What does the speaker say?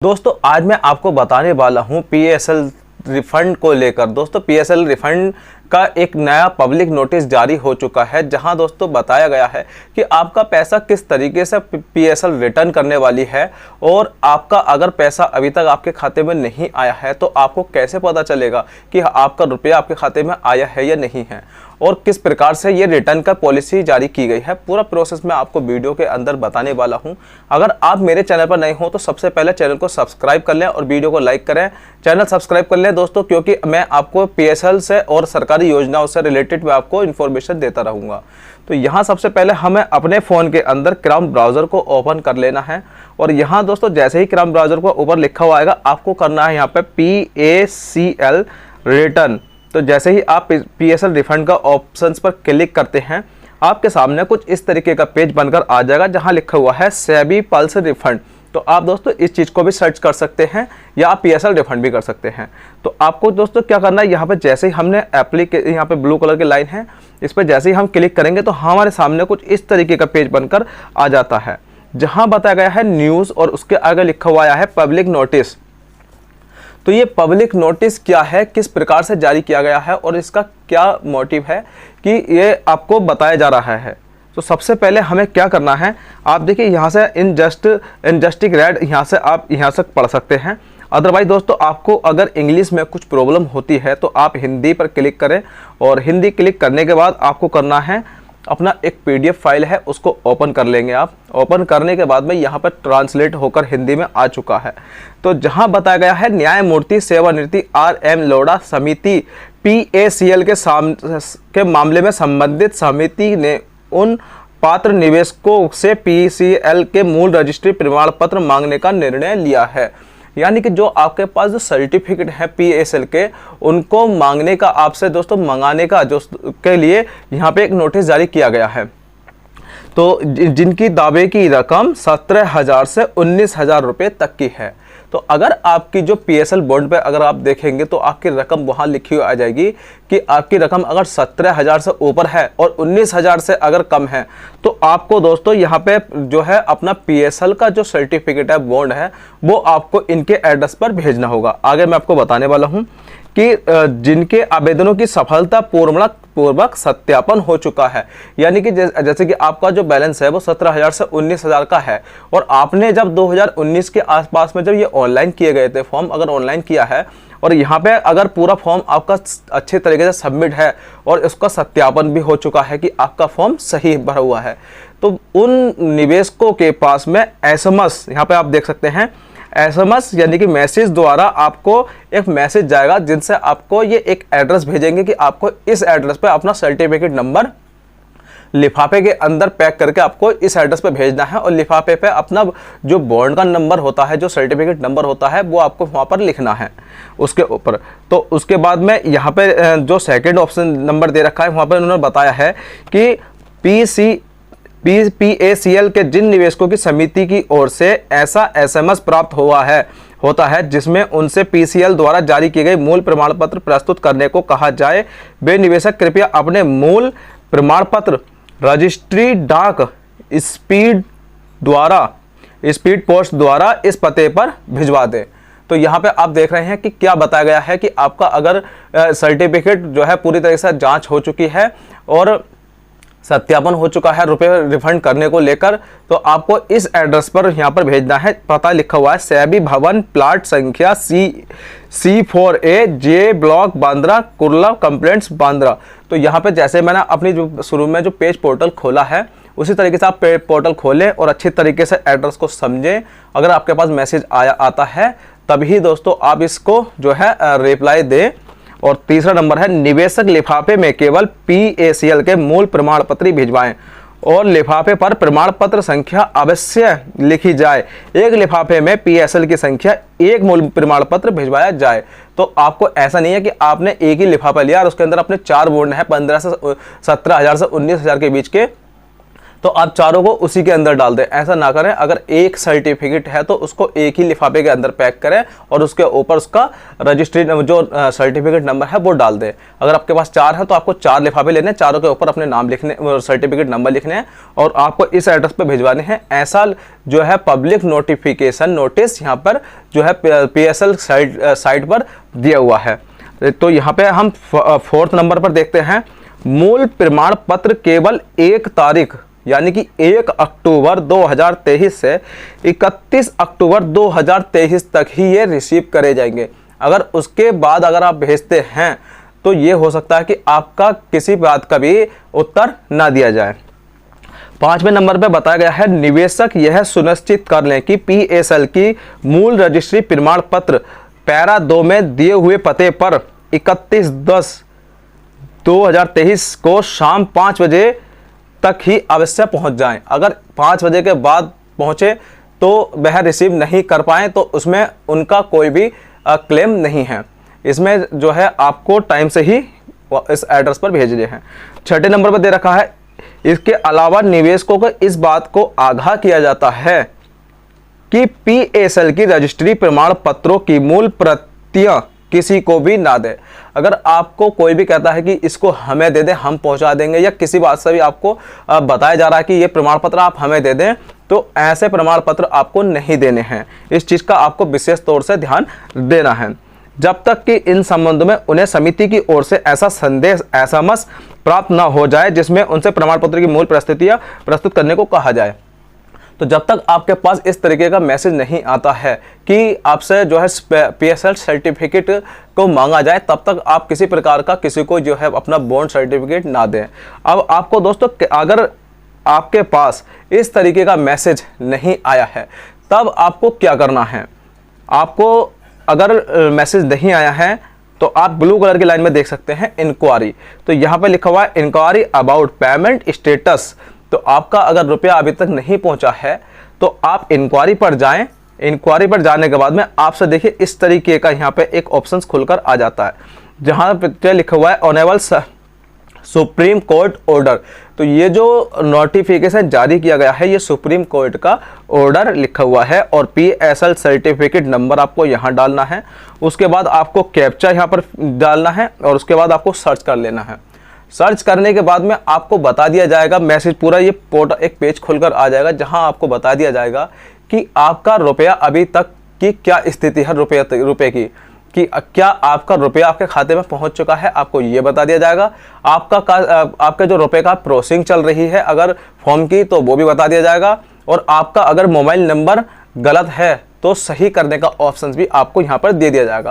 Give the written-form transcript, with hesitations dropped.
दोस्तों आज मैं आपको बताने वाला हूं पीएसएल रिफंड को लेकर। दोस्तों पीएसएल रिफंड का एक नया पब्लिक नोटिस जारी हो चुका है, जहां दोस्तों बताया गया है कि आपका पैसा किस तरीके से पीएसएल रिटर्न करने वाली है और आपका अगर पैसा अभी तक आपके खाते में नहीं आया है तो आपको कैसे पता चलेगा कि आपका रुपया आपके खाते में आया है या नहीं है और किस प्रकार से ये रिटर्न का पॉलिसी जारी की गई है। पूरा प्रोसेस मैं आपको वीडियो के अंदर बताने वाला हूं। अगर आप मेरे चैनल पर नए हो तो सबसे पहले चैनल को सब्सक्राइब कर लें और वीडियो को लाइक करें। चैनल सब्सक्राइब कर लें दोस्तों, क्योंकि मैं आपको पीएसएल से और सरकारी योजनाओं से रिलेटेड मैं आपको इन्फॉर्मेशन देता रहूँगा। तो यहाँ सबसे पहले हमें अपने फ़ोन के अंदर क्रोम ब्राउज़र को ओपन कर लेना है और यहाँ दोस्तों जैसे ही क्रोम ब्राउज़र को ऊपर लिखा हुआ आएगा आपको करना है यहाँ पे PACL रिटर्न। तो जैसे ही आप पीएसएल रिफंड का ऑप्शंस पर क्लिक करते हैं आपके सामने कुछ इस तरीके का पेज बनकर आ जाएगा जहां लिखा हुआ है सेबी पल्स रिफंड। तो आप दोस्तों इस चीज़ को भी सर्च कर सकते हैं या आप पीएसएल रिफंड भी कर सकते हैं। तो आपको दोस्तों क्या करना है, यहाँ पे जैसे ही हमने यहाँ पे ब्लू कलर की लाइन है, इस पर जैसे ही हम क्लिक करेंगे तो हमारे सामने कुछ इस तरीके का पेज बनकर आ जाता है जहाँ बताया गया है न्यूज़ और उसके आगे लिखा हुआ है पब्लिक नोटिस। तो ये पब्लिक नोटिस क्या है, किस प्रकार से जारी किया गया है और इसका क्या मोटिव है कि ये आपको बताया जा रहा है। तो सबसे पहले हमें क्या करना है, आप देखिए यहाँ से इनजस्टिक रेड यहाँ से आप यहाँ से पढ़ सकते हैं। अदरवाइज दोस्तों आपको अगर इंग्लिश में कुछ प्रॉब्लम होती है तो आप हिंदी पर क्लिक करें और हिंदी क्लिक करने के बाद आपको करना है अपना एक पीडीएफ फाइल है उसको ओपन कर लेंगे। आप ओपन करने के बाद में यहाँ पर ट्रांसलेट होकर हिंदी में आ चुका है। तो जहाँ बताया गया है न्यायमूर्ति सेवानिवृत्ति RM लोढ़ा समिति PACL के मामले में संबंधित समिति ने उन पात्र निवेशकों से PCL के मूल रजिस्ट्री प्रमाण पत्र मांगने का निर्णय लिया है। यानी कि जो आपके पास जो सर्टिफिकेट है पीएसएल के उनको मांगने का, आपसे दोस्तों मंगाने का जो के लिए यहाँ पे एक नोटिस जारी किया गया है। तो जिनकी दावे की रकम 17,000 से 19,000 रुपये तक की है। तो अगर आपकी जो पीएसएल बॉन्ड पे अगर आप देखेंगे तो आपकी रकम वहाँ लिखी हुई आ जाएगी कि आपकी रकम अगर 17,000 से ऊपर है और 19,000 से अगर कम है तो आपको दोस्तों यहाँ पे जो है अपना पीएसएल का जो सर्टिफिकेट है, बॉन्ड है, वो आपको इनके एड्रेस पर भेजना होगा। आगे मैं आपको बताने वाला हूँ कि जिनके आवेदनों की सफलता पूर्वक सत्यापन हो चुका है, यानी कि जैसे कि आपका जो बैलेंस है वो 17,000 से 19,000 का है और आपने जब 2019 के आसपास में जब ये ऑनलाइन किए गए थे फॉर्म, अगर ऑनलाइन किया है और यहाँ पे अगर पूरा फॉर्म आपका अच्छे तरीके से सबमिट है और उसका सत्यापन भी हो चुका है कि आपका फॉर्म सही भरा हुआ है, तो उन निवेशकों के पास में SMS यहाँ पे आप देख सकते हैं, SMS यानी कि मैसेज द्वारा आपको एक मैसेज जाएगा जिनसे आपको ये एक एड्रेस भेजेंगे कि आपको इस एड्रेस पे अपना सर्टिफिकेट नंबर लिफाफे के अंदर पैक करके आपको इस एड्रेस पे भेजना है और लिफाफे पे अपना जो बॉन्ड का नंबर होता है, जो सर्टिफिकेट नंबर होता है, वो आपको वहाँ पर लिखना है उसके ऊपर। तो उसके बाद में यहाँ पे जो सेकेंड ऑप्शन नंबर दे रखा है वहाँ पर उन्होंने बताया है कि PACL के जिन निवेशकों की समिति की ओर से ऐसा SMS प्राप्त होता है जिसमें उनसे PCL द्वारा जारी किए गए मूल प्रमाण पत्र प्रस्तुत करने को कहा जाए, वे निवेशक कृपया अपने मूल प्रमाण पत्र रजिस्ट्री डाक स्पीड पोस्ट द्वारा इस पते पर भिजवा दें। तो यहाँ पे आप देख रहे हैं कि क्या बताया गया है कि आपका अगर सर्टिफिकेट जो है पूरी तरह से जांच हो चुकी है और सत्यापन हो चुका है रुपए रिफंड करने को लेकर, तो आपको इस एड्रेस पर यहाँ पर भेजना है। पता लिखा हुआ है सेबी भवन, प्लाट संख्या C4A J block Bandra, Kurla complaints Bandra. तो यहाँ पे जैसे मैंने अपनी जो शुरू में जो पेज पोर्टल खोला है उसी तरीके से आप पेज पोर्टल खोलें और अच्छी तरीके से एड्रेस को समझें। अगर आपके पास मैसेज आता है तभी दोस्तों आप इसको जो है रिप्लाई दें। और तीसरा नंबर है निवेशक लिफाफे में केवल PACL के मूल प्रमाण पत्र भिजवाएं और लिफाफे पर प्रमाण पत्र संख्या अवश्य लिखी जाए। एक लिफाफे में PACL की संख्या एक मूल प्रमाण पत्र भिजवाया जाए। तो आपको ऐसा नहीं है कि आपने एक ही लिफाफा लिया और उसके अंदर अपने 4 बॉन्ड है 15 से 17,000 से 19,000 के बीच के, तो आप चारों को उसी के अंदर डाल दें। ऐसा ना करें, अगर एक सर्टिफिकेट है तो उसको एक ही लिफाफे के अंदर पैक करें और उसके ऊपर उसका रजिस्ट्री जो सर्टिफिकेट नंबर है वो डाल दें। अगर आपके पास 4 है तो आपको 4 लिफाफे लेने हैं, चारों के ऊपर अपने नाम लिखने, सर्टिफिकेट नंबर लिखने हैं और आपको इस एड्रेस पर भिजवाने हैं। ऐसा जो है पब्लिक नोटिफिकेशन नोटिस यहाँ पर जो है PSL साइट पर दिया हुआ है। तो यहाँ पे हम 4th नंबर पर देखते हैं, मूल प्रमाण पत्र केवल 1 तारीख यानी कि 1 अक्टूबर 2023 से 31 अक्टूबर 2023 तक ही ये रिसीव करे जाएंगे। अगर उसके बाद अगर आप भेजते हैं तो ये हो सकता है कि आपका किसी बात का भी उत्तर ना दिया जाए। 5वें नंबर पे बताया गया है, निवेशक यह सुनिश्चित कर लें कि PSL की मूल रजिस्ट्री प्रमाण पत्र पैरा 2 में दिए हुए पते पर 31/10/2023 को शाम 5 बजे तक ही अवश्य पहुंच जाएं। अगर 5 बजे के बाद पहुंचे तो वह रिसीव नहीं कर पाए तो उसमें उनका कोई भी क्लेम नहीं है। इसमें जो है आपको टाइम से ही इस एड्रेस पर भेजने हैं। 6ठे नंबर पर दे रखा है, इसके अलावा निवेशकों को इस बात को आगाह किया जाता है कि PSL की रजिस्ट्री प्रमाण पत्रों की मूल प्रतियां किसी को भी ना दे। अगर आपको कोई भी कहता है कि इसको हमें दे दें, हम पहुंचा देंगे, या किसी बात से भी आपको बताया जा रहा है कि ये प्रमाण पत्र आप हमें दे दें, तो ऐसे प्रमाण पत्र आपको नहीं देने हैं। इस चीज़ का आपको विशेष तौर से ध्यान देना है। जब तक कि इन संबंधों में उन्हें समिति की ओर से ऐसा संदेश SMS प्राप्त न हो जाए जिसमें उनसे प्रमाण पत्र की मूल परिस्थितियां प्रस्तुत करने को कहा जाए। तो जब तक आपके पास इस तरीके का मैसेज नहीं आता है कि आपसे जो है PSL सर्टिफिकेट को मांगा जाए, तब तक आप किसी प्रकार का किसी को जो है अपना बॉन्ड सर्टिफिकेट ना दें। अब आपको दोस्तों अगर आपके पास इस तरीके का मैसेज नहीं आया है तब आपको क्या करना है। आपको अगर मैसेज नहीं आया है तो आप ब्लू कलर की लाइन में देख सकते हैं इंक्वायरी। तो यहाँ पे लिखा हुआ है इंक्वायरी अबाउट पेमेंट स्टेटस। तो आपका अगर रुपया अभी तक नहीं पहुंचा है तो आप इंक्वायरी पर जाएं। इंक्वायरी पर जाने के बाद में आपसे देखिए इस तरीके का यहाँ पे एक ऑप्शंस खुलकर आ जाता है जहाँ पे लिखा हुआ है ऑनेबल सुप्रीम कोर्ट ऑर्डर। तो ये जो नोटिफिकेशन जारी किया गया है ये सुप्रीम कोर्ट का ऑर्डर लिखा हुआ है और PSL सर्टिफिकेट नंबर आपको यहाँ डालना है। उसके बाद आपको कैप्चा यहाँ पर डालना है और उसके बाद आपको सर्च कर लेना है। सर्च करने के बाद में आपको बता दिया जाएगा मैसेज, पूरा ये पोर्टल एक पेज खुलकर आ जाएगा जहां आपको बता दिया जाएगा कि आपका रुपया अभी तक की क्या स्थिति है, रुपये की कि क्या आपका रुपया आपके खाते में पहुंच चुका है, आपको ये बता दिया जाएगा। आपका जो रुपये का प्रोसेसिंग चल रही है अगर फॉर्म की तो वो भी बता दिया जाएगा और आपका अगर मोबाइल नंबर गलत है तो सही करने का ऑप्शन भी आपको यहाँ पर दे दिया जाएगा।